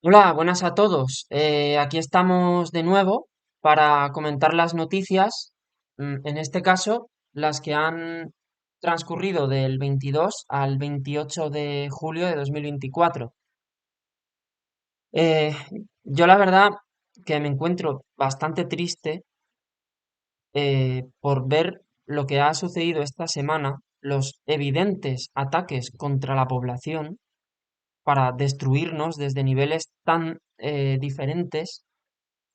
Hola, buenas a todos. Aquí estamos de nuevo para comentar las noticias, en este caso, las que han transcurrido del 22 al 28 de julio de 2024. Eh, yo la verdad que me encuentro bastante triste por ver lo que ha sucedido esta semana, los evidentes ataques contra la población para destruirnos desde niveles tan diferentes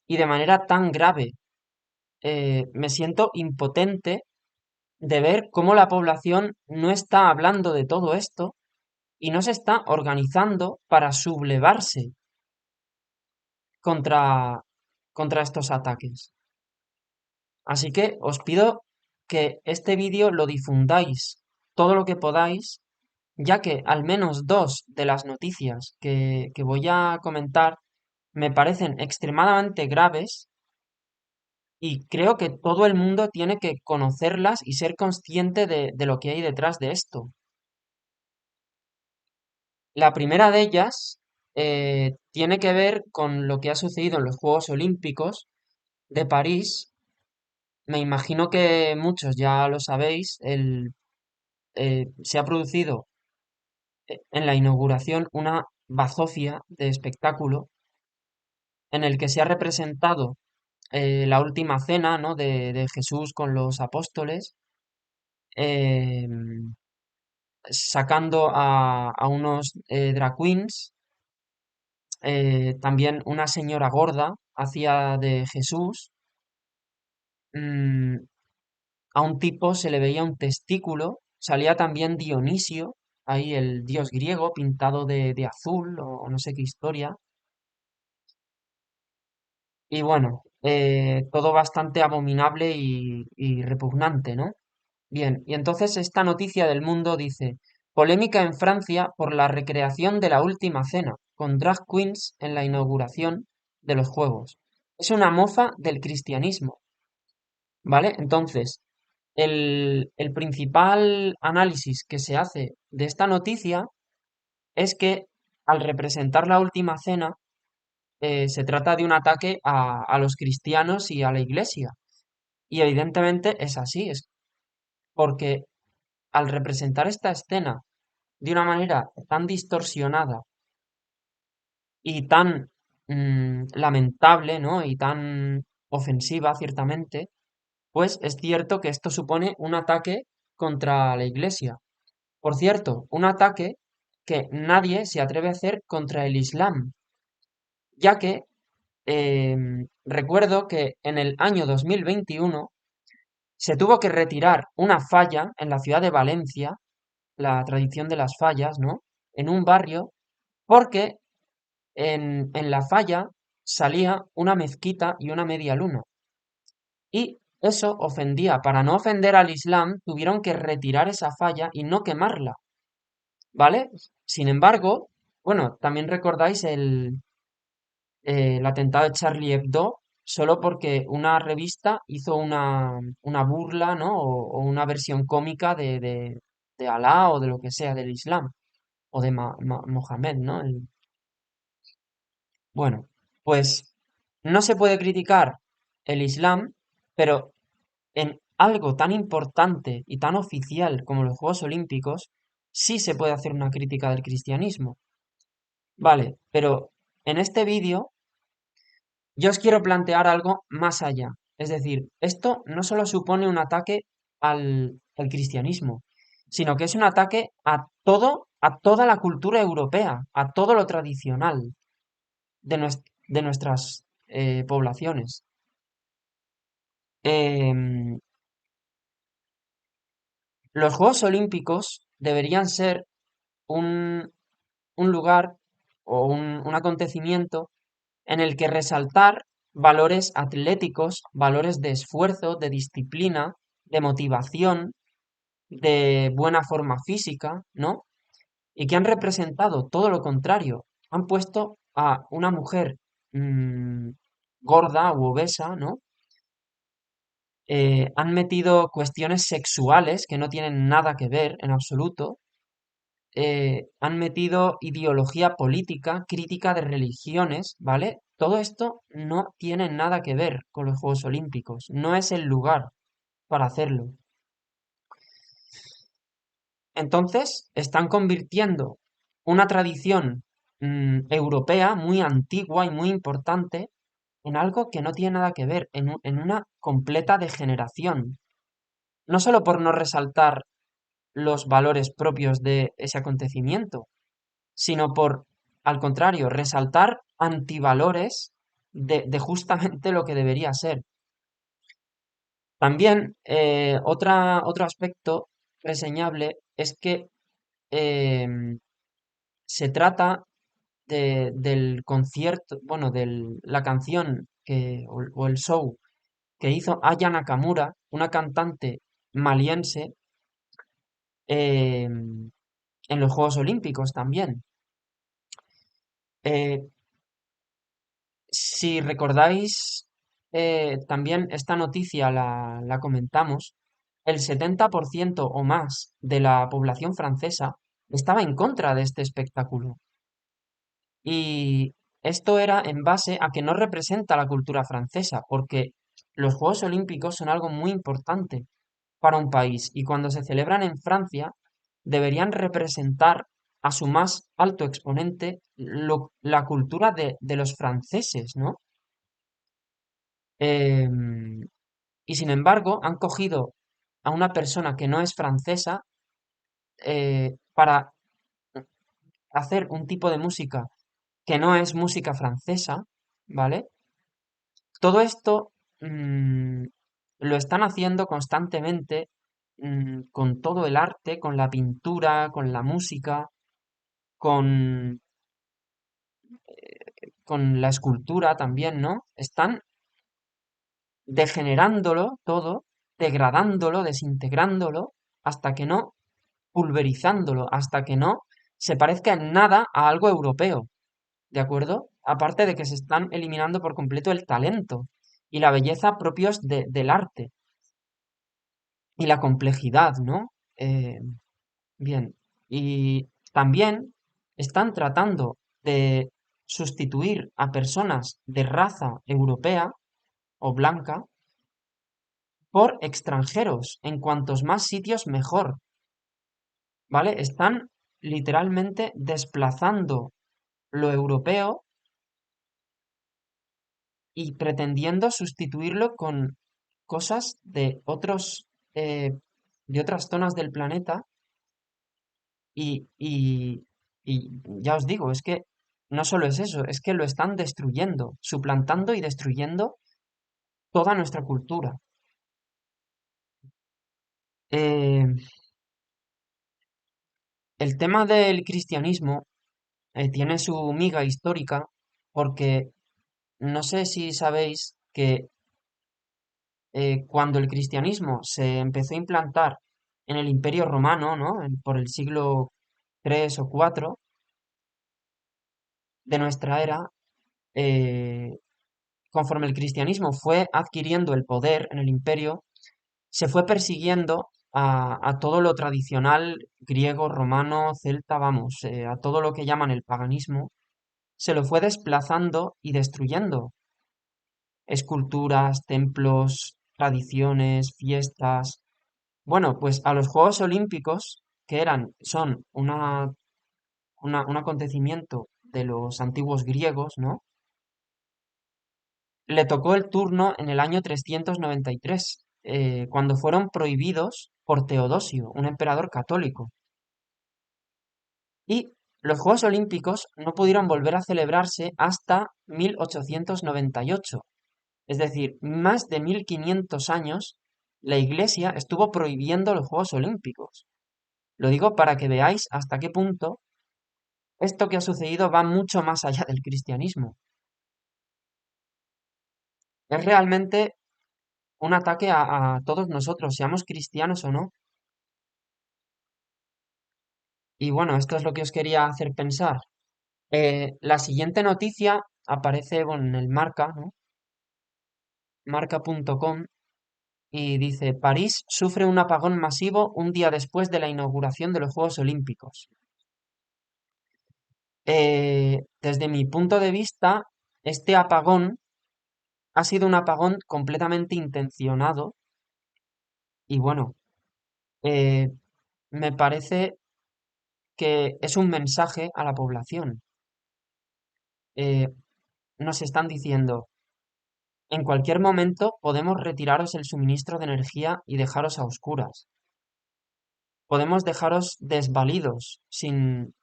y de manera tan grave. Me siento impotente de ver cómo la población no está hablando de todo esto y no se está organizando para sublevarse contra, contra estos ataques. Así que os pido que este vídeo lo difundáis todo lo que podáis, ya que al menos dos de las noticias que voy a comentar me parecen extremadamente graves y creo que todo el mundo tiene que conocerlas y ser consciente de lo que hay detrás de esto. La primera de ellas tiene que ver con lo que ha sucedido en los Juegos Olímpicos de París. Me imagino que muchos ya lo sabéis. Se ha producido en la inauguración una bazofia de espectáculo en el que se ha representado la última cena, ¿no? de Jesús con los apóstoles. em, Sacando a unos drag queens, también una señora gorda hacía de Jesús, mm, a un tipo se le veía un testículo, salía también Dionisio, ahí el dios griego pintado de azul o no sé qué historia, y bueno, todo bastante abominable y repugnante, ¿no? Bien, y entonces esta noticia del Mundo dice, polémica en Francia por la recreación de la última cena, con drag queens en la inauguración de los Juegos. Es una mofa del cristianismo, ¿vale? Entonces, el principal análisis que se hace de esta noticia es que al representar la última cena, se trata de un ataque a los cristianos y a la iglesia. Y evidentemente es así, es porque al representar esta escena de una manera tan distorsionada y tan lamentable, ¿no? Y tan ofensiva, ciertamente, pues es cierto que esto supone un ataque contra la Iglesia. Por cierto, un ataque que nadie se atreve a hacer contra el Islam, ya que recuerdo que en el año 2021 se tuvo que retirar una falla en la ciudad de Valencia, la tradición de las fallas, ¿no? En un barrio, porque en la falla salía una mezquita y una media luna. Y eso ofendía. Para no ofender al Islam, tuvieron que retirar esa falla y no quemarla, ¿vale? Sin embargo, bueno, también recordáis el atentado de Charlie Hebdo, solo porque una revista hizo una burla, ¿no? O una versión cómica de Alá o de lo que sea, del Islam, o de Mohamed, ¿no? Bueno, pues no se puede criticar el Islam, pero en algo tan importante y tan oficial como los Juegos Olímpicos, sí se puede hacer una crítica del cristianismo. Vale, pero en este vídeo yo os quiero plantear algo más allá. Es decir, esto no solo supone un ataque al cristianismo, sino que es un ataque a todo, a toda la cultura europea, a todo lo tradicional de nuestras poblaciones. Em, los Juegos Olímpicos deberían ser un, un lugar o un acontecimiento en el que resaltar valores atléticos, valores de esfuerzo, de disciplina, de motivación, de buena forma física, ¿no? Y que han representado todo lo contrario. Han puesto a una mujer mm, gorda u obesa, ¿no? Han metido cuestiones sexuales que no tienen nada que ver en absoluto. han metido ideología política, crítica de religiones, ¿vale? Todo esto no tiene nada que ver con los Juegos Olímpicos, no es el lugar para hacerlo. Entonces, están convirtiendo una tradición europea muy antigua y muy importante en algo que no tiene nada que ver, en una completa degeneración. No solo por no resaltar los valores propios de ese acontecimiento, sino por, al contrario, resaltar antivalores de justamente lo que debería ser. También, otro aspecto reseñable es que em, se trata del concierto, bueno, de la canción o el show que hizo Aya Nakamura, una cantante maliense, en los Juegos Olímpicos también. Eh, si recordáis, también esta noticia la comentamos, el 70% o más de la población francesa estaba en contra de este espectáculo. Y esto era en base a que no representa la cultura francesa, porque los Juegos Olímpicos son algo muy importante para un país y cuando se celebran en Francia deberían representar a su más alto exponente la cultura de los franceses, ¿no? Em, y sin embargo han cogido a una persona que no es francesa para hacer un tipo de música que no es música francesa, ¿vale? Todo esto lo están haciendo constantemente con todo el arte, con la pintura, con la música, con, con la escultura también, ¿no? Están degenerándolo todo, degradándolo, desintegrándolo, hasta que no, pulverizándolo, hasta que no se parezca en nada a algo europeo, ¿de acuerdo? Aparte de que se están eliminando por completo el talento y la belleza propios del arte y la complejidad, ¿no? Bien, y también están tratando de sustituir a personas de raza europea o blanca por extranjeros, en cuantos más sitios mejor, ¿vale? Están literalmente desplazando lo europeo y pretendiendo sustituirlo con cosas eh, de otras zonas del planeta y, y, y ya os digo, es que no solo es eso, es que lo están destruyendo, suplantando y destruyendo toda nuestra cultura. Eh, el tema del cristianismo tiene su miga histórica porque no sé si sabéis que cuando el cristianismo se empezó a implantar en el Imperio Romano, ¿no? Por el siglo III o IV de nuestra era, eh, conforme el cristianismo fue adquiriendo el poder en el imperio, se fue persiguiendo a todo lo tradicional griego, romano, celta, vamos, a todo lo que llaman el paganismo, se lo fue desplazando y destruyendo. Esculturas, templos, tradiciones, fiestas. Bueno, pues a los Juegos Olímpicos, que son un acontecimiento de los antiguos griegos, ¿no? Le tocó el turno en el año 393, cuando fueron prohibidos por Teodosio, un emperador católico. Y los Juegos Olímpicos no pudieron volver a celebrarse hasta 1898. Es decir, más de 1500 años la Iglesia estuvo prohibiendo los Juegos Olímpicos. Lo digo para que veáis hasta qué punto esto que ha sucedido va mucho más allá del cristianismo. Es realmente un ataque a todos nosotros, seamos cristianos o no. Y bueno, esto es lo que os quería hacer pensar. La siguiente noticia aparece, bueno, en el Marca, ¿no? Marca.com y dice, París sufre un apagón masivo un día después de la inauguración de los Juegos Olímpicos. Desde mi punto de vista, este apagón ha sido un apagón completamente intencionado y bueno, eh, me parece que es un mensaje a la población. Eh, Nos están diciendo, en cualquier momento podemos retiraros el suministro de energía y dejaros a oscuras. Podemos dejaros desvalidos sin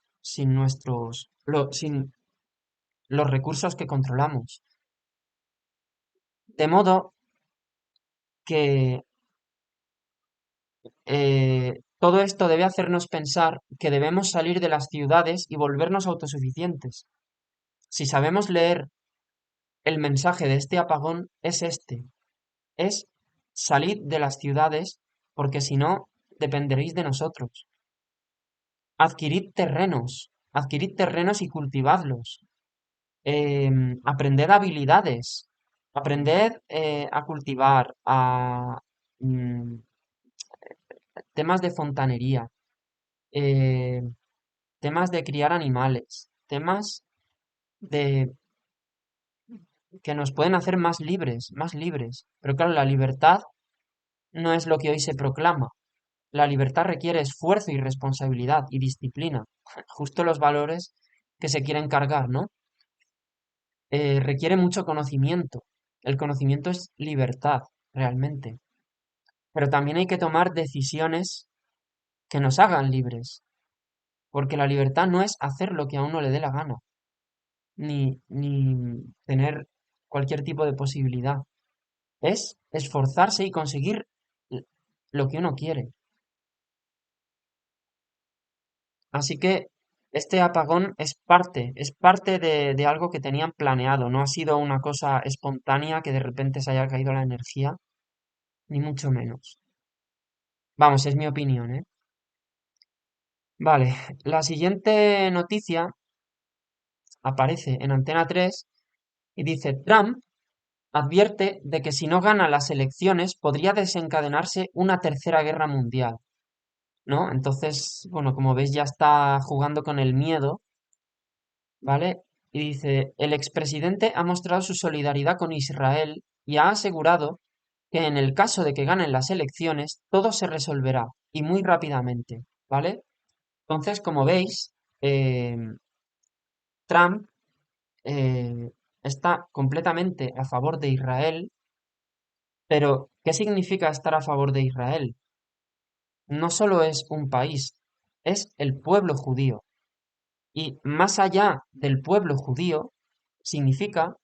los recursos que controlamos. De modo que todo esto debe hacernos pensar que debemos salir de las ciudades y volvernos autosuficientes. Si sabemos leer el mensaje de este apagón, es este, es salid de las ciudades porque si no, dependeréis de nosotros. Adquirid terrenos y cultivadlos. Aprended habilidades, aprended a cultivar, a mm, temas de fontanería, eh, temas de criar animales, temas de que nos pueden hacer más libres, más libres. Pero claro, la libertad no es lo que hoy se proclama. La libertad requiere esfuerzo y responsabilidad y disciplina, justo los valores que se quieren cargar, ¿no? Requiere mucho conocimiento. El conocimiento es libertad, realmente. Pero también hay que tomar decisiones que nos hagan libres, porque la libertad no es hacer lo que a uno le dé la gana, ni tener cualquier tipo de posibilidad. Es esforzarse y conseguir l- lo que uno quiere. Así que este apagón es parte de algo que tenían planeado, no ha sido una cosa espontánea que de repente se haya caído la energía, ni mucho menos. Vamos, es mi opinión, ¿eh? Vale, la siguiente noticia aparece en Antena 3 y dice, Trump advierte de que si no gana las elecciones podría desencadenarse una tercera guerra mundial, ¿no? Entonces, bueno, como veis ya está jugando con el miedo, ¿vale? Y dice, el expresidente ha mostrado su solidaridad con Israel y ha asegurado que en el caso de que ganen las elecciones, todo se resolverá y muy rápidamente, ¿vale? Entonces, como veis, eh, Trump está completamente a favor de Israel, pero ¿qué significa estar a favor de Israel? No solo es un país, es el pueblo judío. Y más allá del pueblo judío, significa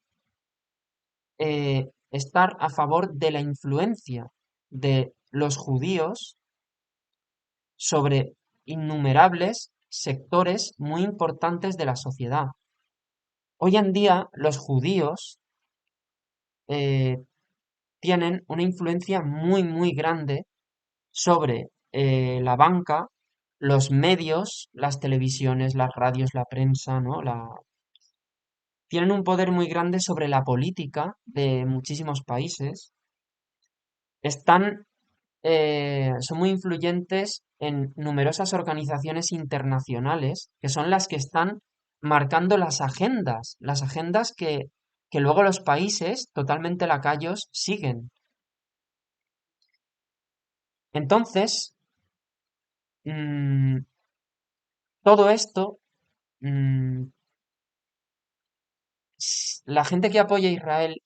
estar a favor de la influencia de los judíos sobre innumerables sectores muy importantes de la sociedad. Hoy en día los judíos eh, tienen una influencia muy, muy grande sobre la banca, los medios, las televisiones, las radios, la prensa, ¿no? Tienen un poder muy grande sobre la política de muchísimos países. Están, son muy influyentes en numerosas organizaciones internacionales que son las que están marcando las agendas que luego los países totalmente lacayos siguen. Entonces, mm, todo esto, mm, la gente que apoya a Israel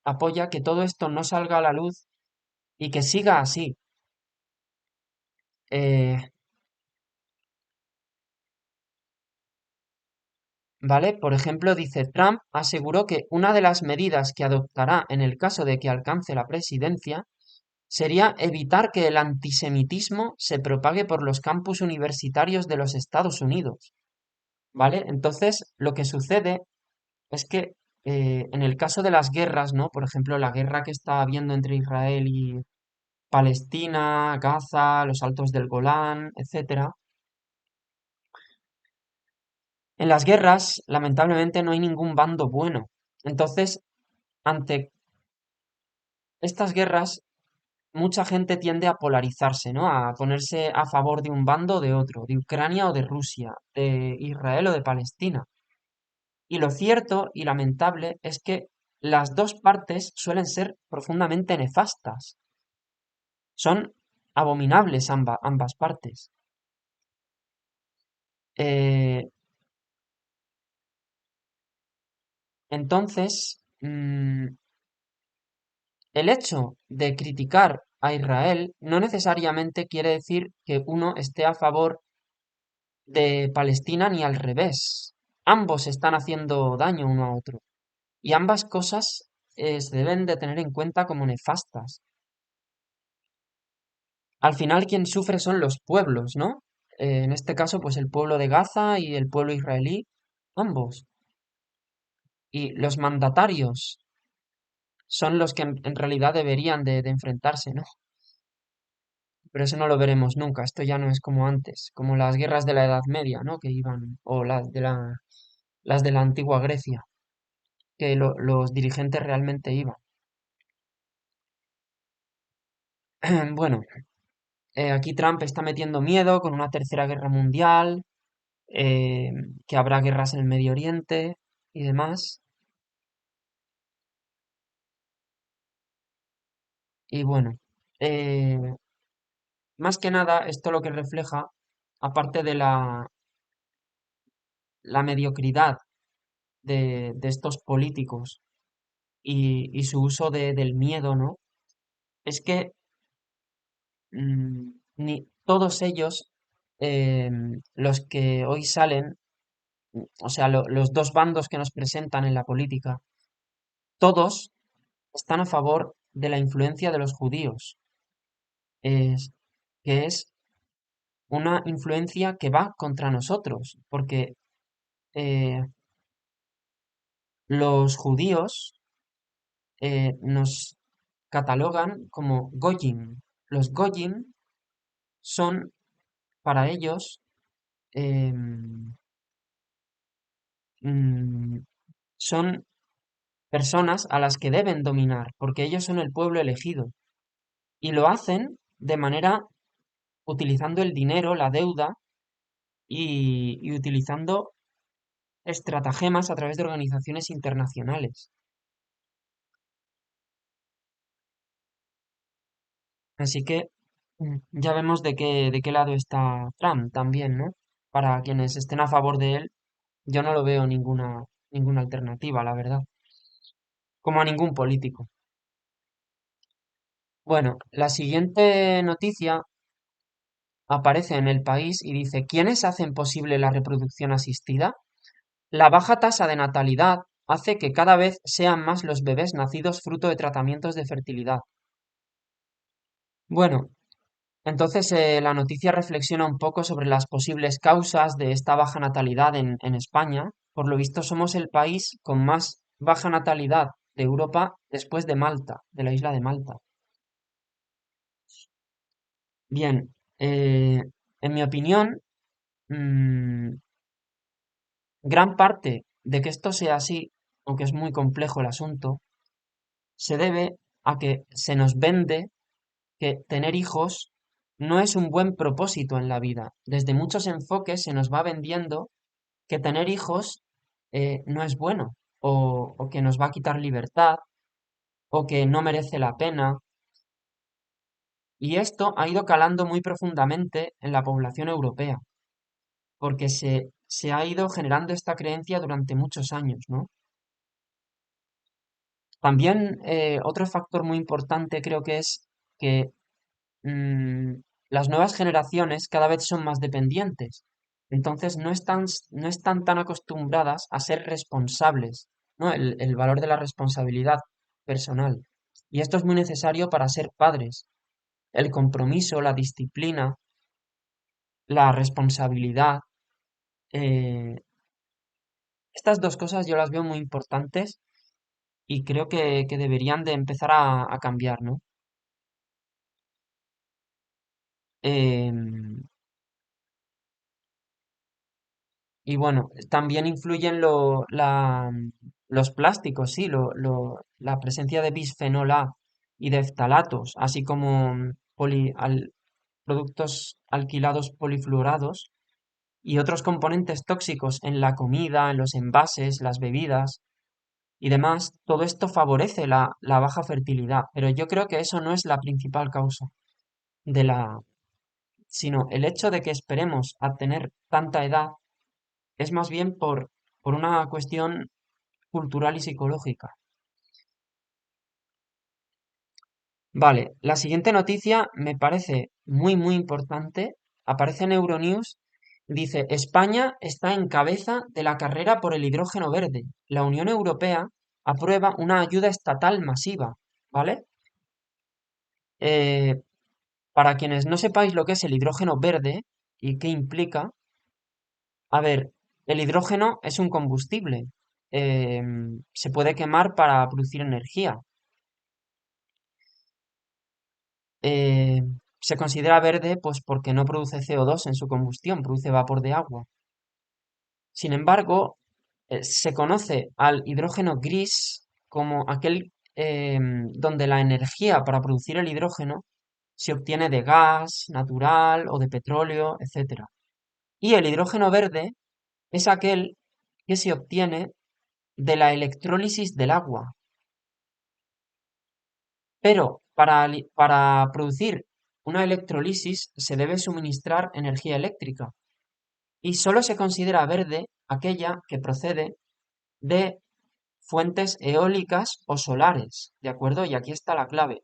apoya que todo esto no salga a la luz y que siga así. Eh, ¿Vale? Por ejemplo, dice Trump aseguró que una de las medidas que adoptará en el caso de que alcance la presidencia sería evitar que el antisemitismo se propague por los campus universitarios de los Estados Unidos. ¿Vale? Entonces, lo que sucede es que en el caso de las guerras, ¿no? Por ejemplo, la guerra que está habiendo entre Israel y Palestina, Gaza, los Altos del Golán, etcétera. En las guerras, lamentablemente, no hay ningún bando bueno. Entonces, ante estas guerras, mucha gente tiende a polarizarse, ¿no? A ponerse a favor de un bando o de otro, de Ucrania o de Rusia, de Israel o de Palestina. Y lo cierto y lamentable es que las dos partes suelen ser profundamente nefastas. Son abominables ambas partes. Eh, entonces, el hecho de criticar a Israel no necesariamente quiere decir que uno esté a favor de Palestina ni al revés. Ambos están haciendo daño uno a otro. Y ambas cosas se deben de tener en cuenta como nefastas. Al final quien sufre son los pueblos, ¿no? En este caso, pues el pueblo de Gaza y el pueblo israelí, ambos. Y los mandatarios son los que en realidad deberían de enfrentarse, ¿no? Pero eso no lo veremos nunca. Esto ya no es como antes, como las guerras de la Edad Media, ¿no? Que iban, o las de la antigua Grecia, que los dirigentes realmente iban. Bueno, aquí Trump está metiendo miedo con una tercera guerra mundial, eh, que habrá guerras en el Medio Oriente y demás. Y bueno, eh, más que nada, esto lo que refleja, aparte de la mediocridad de estos políticos y su uso del miedo, ¿no? Es que ni todos ellos, los que hoy salen, o sea, los dos bandos que nos presentan en la política, todos están a favor de la influencia de los judíos, es, que es una influencia que va contra nosotros, porque eh, los judíos nos catalogan como Goyim. Los Goyim son para ellos em, mm, son personas a las que deben dominar, porque ellos son el pueblo elegido. Y lo hacen de manera utilizando el dinero, la deuda y utilizando estratagemas a través de organizaciones internacionales. Así que ya vemos de qué lado está Trump también, ¿no? Para quienes estén a favor de él, yo no lo veo ninguna alternativa, la verdad. Como a ningún político. Bueno, la siguiente noticia aparece en El País y dice, ¿quiénes hacen posible la reproducción asistida? La baja tasa de natalidad hace que cada vez sean más los bebés nacidos fruto de tratamientos de fertilidad. Bueno, entonces la noticia reflexiona un poco sobre las posibles causas de esta baja natalidad en España. Por lo visto somos el país con más baja natalidad de Europa después de Malta, de la isla de Malta. Bien, en mi opinión, mm, gran parte de que esto sea así, aunque es muy complejo el asunto, se debe a que se nos vende que tener hijos no es un buen propósito en la vida. Desde muchos enfoques se nos va vendiendo que tener hijos no es bueno, o que nos va a quitar libertad, o que no merece la pena. Y esto ha ido calando muy profundamente en la población europea, porque se ha ido generando esta creencia durante muchos años, ¿no? También otro factor muy importante creo que es que mm, las nuevas generaciones cada vez son más dependientes. Entonces no están tan acostumbradas a ser responsables, ¿no? El valor de la responsabilidad personal. Y esto es muy necesario para ser padres. El compromiso, la disciplina, la responsabilidad. eh, Estas dos cosas yo las veo muy importantes y creo que deberían de empezar a cambiar, ¿no? Em, y bueno, también influyen los plásticos, sí, la presencia de bisfenol A y de ftalatos, así como productos alquilados polifluorados y otros componentes tóxicos en la comida, en los envases, las bebidas y demás, todo esto favorece la baja fertilidad, pero yo creo que eso no es la principal causa de sino el hecho de que esperemos a tener tanta edad es más bien por una cuestión cultural y psicológica. Vale, la siguiente noticia me parece muy importante. Aparece en Euronews. Dice, España está en cabeza de la carrera por el hidrógeno verde. La Unión Europea aprueba una ayuda estatal masiva. ¿Vale? Eh, para quienes no sepáis lo que es el hidrógeno verde y qué implica, a ver, el hidrógeno es un combustible. Se puede quemar para producir energía. eh, Se considera verde pues porque no produce CO2 en su combustión, produce vapor de agua. Sin embargo, se conoce al hidrógeno gris como aquel donde la energía para producir el hidrógeno se obtiene de gas natural o de petróleo, etcétera. Y el hidrógeno verde es aquel que se obtiene de la electrólisis del agua. Pero para producir una electrólisis se debe suministrar energía eléctrica y solo se considera verde aquella que procede de fuentes eólicas o solares, ¿de acuerdo? Y aquí está la clave,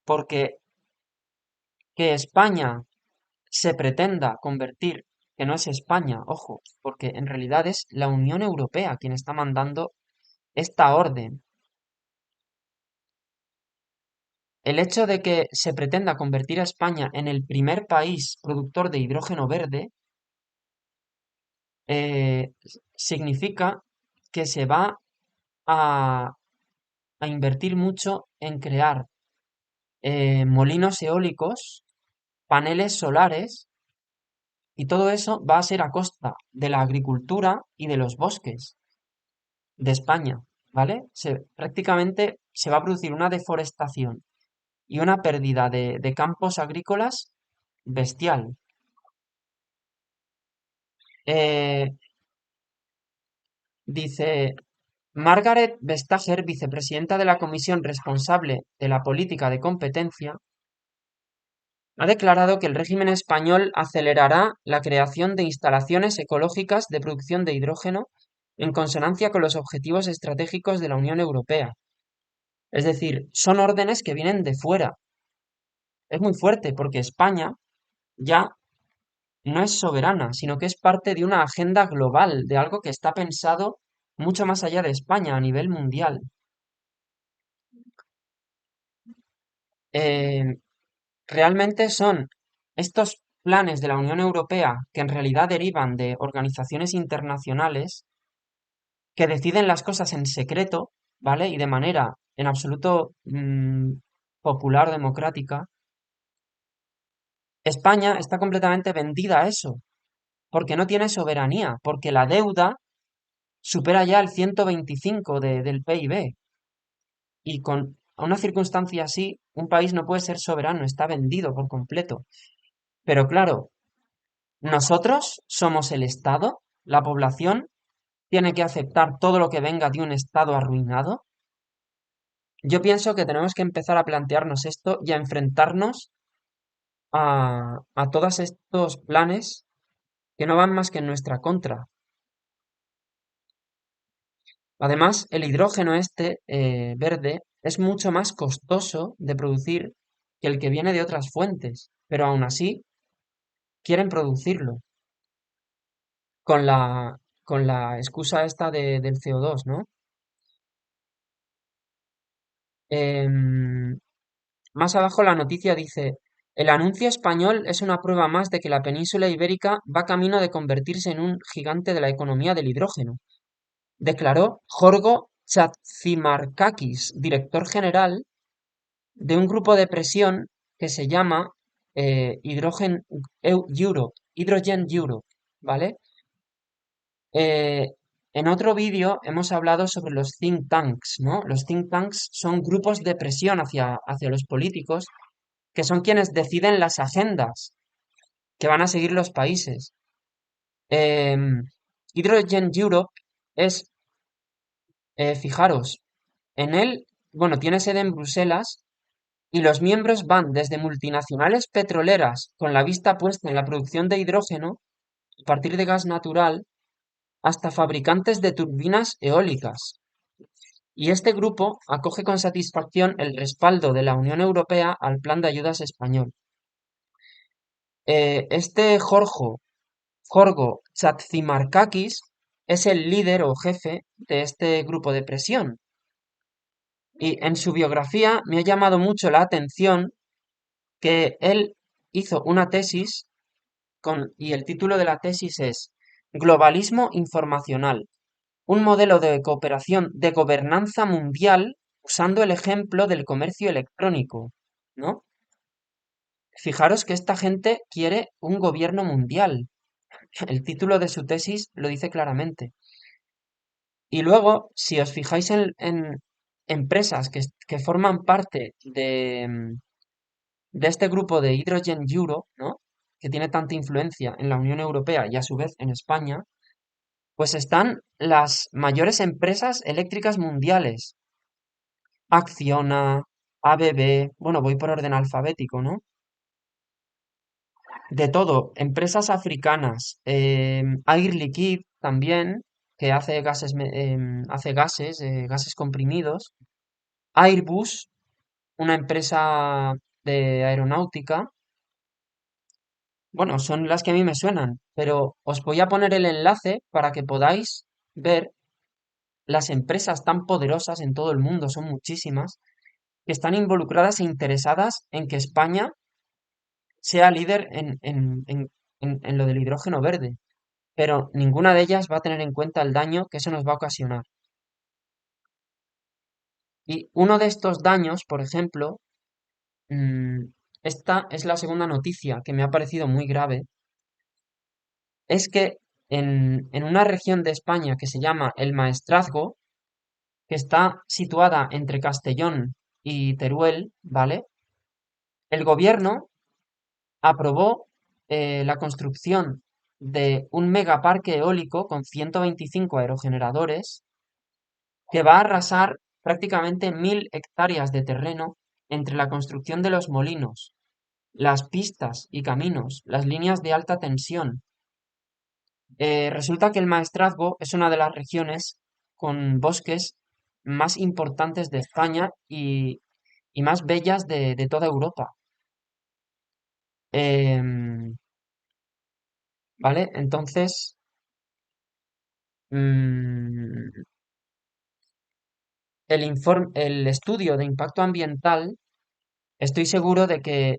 porque que España se pretenda convertir, que no es España, ojo, porque en realidad es la Unión Europea quien está mandando esta orden. El hecho de que se pretenda convertir a España en el primer país productor de hidrógeno verde eh, significa que se va a, a invertir mucho en crear molinos eólicos, paneles solares, y todo eso va a ser a costa de la agricultura y de los bosques de España, ¿vale? Prácticamente se va a producir una deforestación y una pérdida de campos agrícolas bestial. Eh, Dice Margaret Vestager, vicepresidenta de la comisión responsable de la política de competencia, ha declarado que el régimen español acelerará la creación de instalaciones ecológicas de producción de hidrógeno en consonancia con los objetivos estratégicos de la Unión Europea. Es decir, son órdenes que vienen de fuera. Es muy fuerte porque España ya no es soberana, sino que es parte de una agenda global, de algo que está pensado mucho más allá de España, a nivel mundial. Eh, Realmente son estos planes de la Unión Europea que en realidad derivan de organizaciones internacionales que deciden las cosas en secreto, ¿vale? Y de manera en absoluto popular, democrática. España está completamente vendida a eso, porque no tiene soberanía, porque la deuda supera ya el 125 del PIB. Y con una circunstancia así, un país no puede ser soberano, está vendido por completo. Pero claro, nosotros somos el Estado, la población tiene que aceptar todo lo que venga de un Estado arruinado. Yo pienso que tenemos que empezar a plantearnos esto y a enfrentarnos a todos estos planes que no van más que en nuestra contra. Además, el hidrógeno este verde es mucho más costoso de producir que el que viene de otras fuentes, pero aún así quieren producirlo con con la excusa esta del CO2, ¿no? Em, Más abajo la noticia dice, el anuncio español es una prueba más de que la península ibérica va camino de convertirse en un gigante de la economía del hidrógeno, declaró Jorgo Chatzimarkakis, director general de un grupo de presión que se llama Europe, Hydrogen Europe, ¿vale? En otro vídeo hemos hablado sobre los think tanks, ¿no? Los think tanks son grupos de presión hacia los políticos, que son quienes deciden las agendas que van a seguir los países. Em, Hydrogen Europe es, fijaros, en él, bueno, tiene sede en Bruselas y los miembros van desde multinacionales petroleras con la vista puesta en la producción de hidrógeno a partir de gas natural hasta fabricantes de turbinas eólicas. Y este grupo acoge con satisfacción el respaldo de la Unión Europea al Plan de Ayudas español. Este Jorgo Chatzimarkakis es el líder o jefe de este grupo de presión. Y en su biografía me ha llamado mucho la atención que él hizo una tesis y el título de la tesis es Globalismo informacional, un modelo de cooperación de gobernanza mundial usando el ejemplo del comercio electrónico, ¿no? Fijaros que esta gente quiere un gobierno mundial. El título de su tesis lo dice claramente. Y luego, si os fijáis en empresas que forman parte de este grupo de Hydrogen Euro, ¿no? Que tiene tanta influencia en la Unión Europea y a su vez en España, pues están las mayores empresas eléctricas mundiales. Acciona, ABB, bueno, voy por orden alfabético, ¿no? De todo, empresas africanas, Air Liquide también, que hace gases, gases comprimidos, Airbus, una empresa de aeronáutica, bueno, son las que a mí me suenan, pero os voy a poner el enlace para que podáis ver las empresas tan poderosas en todo el mundo, son muchísimas, que están involucradas e interesadas en que España sea líder en lo del hidrógeno verde, pero ninguna de ellas va a tener en cuenta el daño que eso nos va a ocasionar. Y uno de estos daños, por ejemplo, mm, esta es la segunda noticia que me ha parecido muy grave, es que en una región de España que se llama el Maestrazgo, que está situada entre Castellón y Teruel, ¿vale? El gobierno aprobó la construcción de un megaparque eólico con 125 aerogeneradores que va a arrasar prácticamente 1000 hectáreas de terreno entre la construcción de los molinos, las pistas y caminos, las líneas de alta tensión. Resulta que el Maestrazgo es una de las regiones con bosques más importantes de España y más bellas de toda Europa. Em, ¿Vale? Entonces, mm, el estudio de impacto ambiental, estoy seguro de que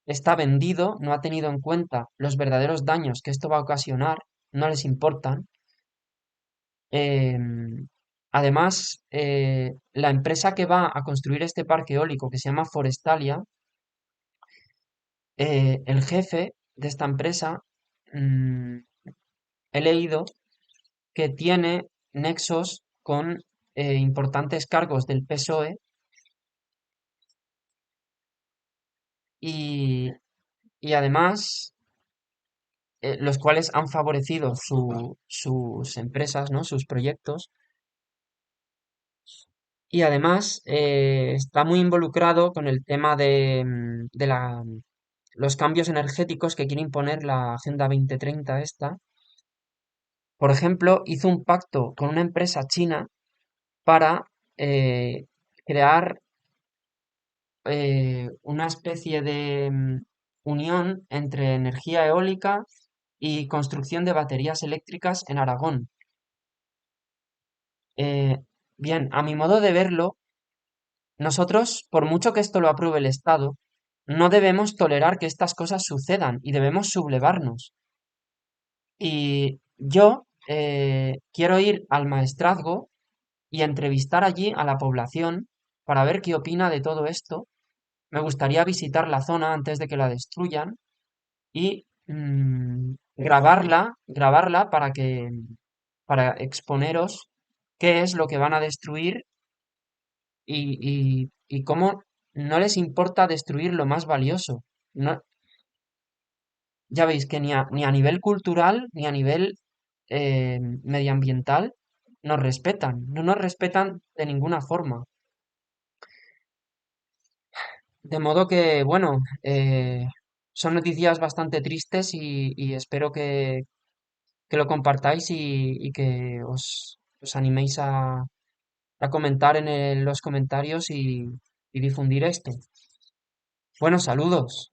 está vendido, no ha tenido en cuenta los verdaderos daños que esto va a ocasionar, no les importan. Em, Además, la empresa que va a construir este parque eólico, que se llama Forestalia, el jefe de esta empresa, mm, he leído que tiene nexos con importantes cargos del PSOE y, y además los cuales han favorecido sus empresas, ¿no? Sus proyectos. Y además está muy involucrado con el tema de los cambios energéticos que quiere imponer la Agenda 2030 esta. Por ejemplo, hizo un pacto con una empresa china para eh, crear una especie de unión entre energía eólica y construcción de baterías eléctricas en Aragón. Eh, Bien, a mi modo de verlo, nosotros, por mucho que esto lo apruebe el Estado, no debemos tolerar que estas cosas sucedan y debemos sublevarnos. Y yo quiero ir al maestrazgo y entrevistar allí a la población para ver qué opina de todo esto. Me gustaría visitar la zona antes de que la destruyan y grabarla para que para exponeros qué es lo que van a destruir y cómo no les importa destruir lo más valioso. No, ya veis que ni a nivel cultural ni a nivel medioambiental nos respetan, no nos respetan de ninguna forma. De modo que, bueno, son noticias bastante tristes y espero que lo compartáis y que os animéis a comentar en los comentarios y difundir esto. Bueno, saludos.